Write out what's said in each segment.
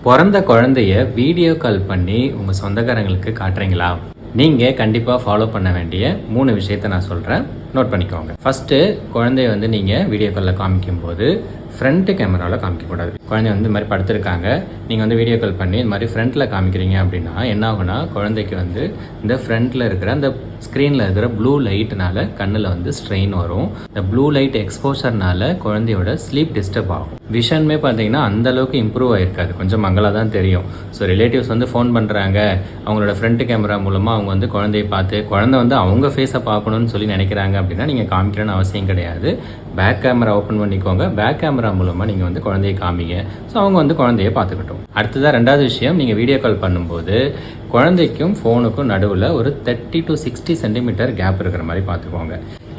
பிறந்த குழந்தைய video call பண்ணி உங்கள் சொந்தக்காரங்களுக்கு காட்டுறீங்களா? நீங்கள் கண்டிப்பாக ஃபாலோ பண்ண வேண்டிய 3 விஷயத்தை நான் சொல்கிறேன், நோட் பண்ணிக்கோங்க. ஃபஸ்ட்டு, குழந்தைய நீங்கள் வீடியோ காலில் காமிக்கும்போது ஃப்ரண்ட் கேமராவில் காமிக்கக்கூடாது. குழந்தை இந்த மாதிரி படுத்திருக்காங்க, நீங்கள் வீடியோ கால் பண்ணி இந்த மாதிரி ஃப்ரண்ட்டில் காமிக்கிறீங்க அப்படின்னா என்ன ஆகுனா, குழந்தைக்கு இந்த ஃப்ரண்ட்டில் இருக்கிற அந்த ஸ்க்ரீனில் இருக்கிற ப்ளூ லைட்னால கண்ணில் ஸ்ட்ரெயின் வரும். இந்த ப்ளூ லைட் எக்ஸ்போஷர்னால குழந்தையோட ஸ்லீப் டிஸ்டர்ப் ஆகும். விஷன்மே பார்த்தீங்கன்னா அந்தளவுக்கு இம்ப்ரூவ் ஆகிருக்காது, கொஞ்சம் மங்களாக தான் தெரியும். ஸோ ரிலேட்டிவ்ஸ் ஃபோன் பண்ணுறாங்க, அவங்களோட ஃப்ரண்ட் கேமரா மூலமாக அவங்க குழந்தையை பார்த்து குழந்தை அவங்க ஃபேஸை பார்க்கணும்னு சொல்லி நினைக்கிறாங்க அப்படின்னா நீங்கள் காமிக்கணும்னு அவசியம் கிடையாது. பேக் கேமரா ஓப்பன் பண்ணிக்கோங்க, பேக் கேமரா மூலமாக நீங்கள் குழந்தையை காமிங்க. ஸோ அவங்க குழந்தையை பார்த்துக்கட்டும். அடுத்ததாக 2வது விஷயம், நீங்கள் வீடியோ கால் பண்ணும்போது குழந்தைக்கும் ஃபோனுக்கும் நடுவில் ஒரு 30 to 60 சென்டிமீட்டர் கேப் இருக்கிற மாதிரி பார்த்துக்கோங்க.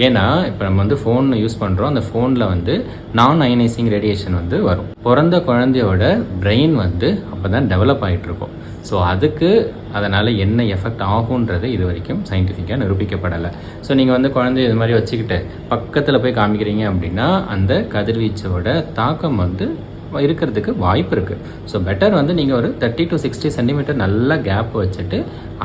ஏன்னா இப்போ நம்ம ஃபோன் யூஸ் பண்ணுறோம், அந்த ஃபோனில் நான் அயனைசிங் ரேடியேஷன் வரும். பிறந்த குழந்தையோட பிரெயின் அப்போ தான் டெவலப் ஆகிட்டு இருக்கும். ஸோ அதனால் என்ன எஃபெக்ட் ஆகுன்றது இது வரைக்கும் சயின்டிஃபிக்காக நிரூபிக்கப்படலை. ஸோ நீங்கள் குழந்தைய இது மாதிரி வச்சுக்கிட்டு பக்கத்தில் போய் காமிக்கிறீங்க அப்படின்னா அந்த கதிர்வீச்சோட தாக்கம் இருக்கிறதுக்கு வாய்ப்பு இருக்குது. ஸோ பெட்டர் நீங்கள் ஒரு 30 to 60 சென்டிமீட்டர் நல்ல கேப் வச்சுட்டு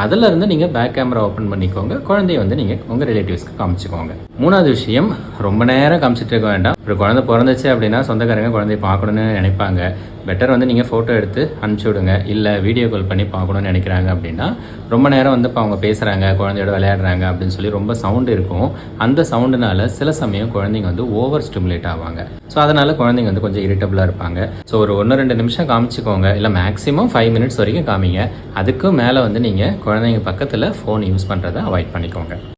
அதிலிருந்து நீங்கள் பேக் கேமரா ஓப்பன் பண்ணிக்கோங்க, குழந்தைய நீங்கள் உங்கள் ரிலேட்டிவ்ஸ்க்கு காமிச்சிக்கோங்க. 3வது விஷயம், ரொம்ப நேரம் காமிச்சிட்டு இருக்க வேண்டாம். ஒரு குழந்தை பிறந்துச்சு அப்படின்னா சொந்தக்காரங்க குழந்தைய பார்க்கணுன்னு நினைப்பாங்க. பெட்டர் நீங்கள் ஃபோட்டோ எடுத்து அனுப்பிச்சி விடுங்க. இல்லை வீடியோ கால் பண்ணி பார்க்கணுன்னு நினைக்கிறாங்க அப்படின்னா ரொம்ப நேரம் இப்போ அவங்க பேசுகிறாங்க, குழந்தையோட விளையாடுறாங்க அப்படின்னு சொல்லி ரொம்ப சவுண்டு இருக்கும். அந்த சவுண்டுனால சில சமயம் குழந்தைங்க ஓவர் ஸ்டிமுலேட் ஆவாங்க. ஸோ அதனால் குழந்தைங்க கொஞ்சம் இரிட்டபிளாக இருப்பாங்க. ஸோ ஒரு 1-2 நிமிஷம் காமிச்சிக்கோங்க, இல்லை மேக்ஸிமம் 5 மினிட்ஸ் வரைக்கும் காமிங்க. அதுக்கும் மேலே நீங்கள் குழந்தைங்க பக்கத்தில் ஃபோன் யூஸ் பண்ணுறதை அவாய்ட் பண்ணிக்கோங்க.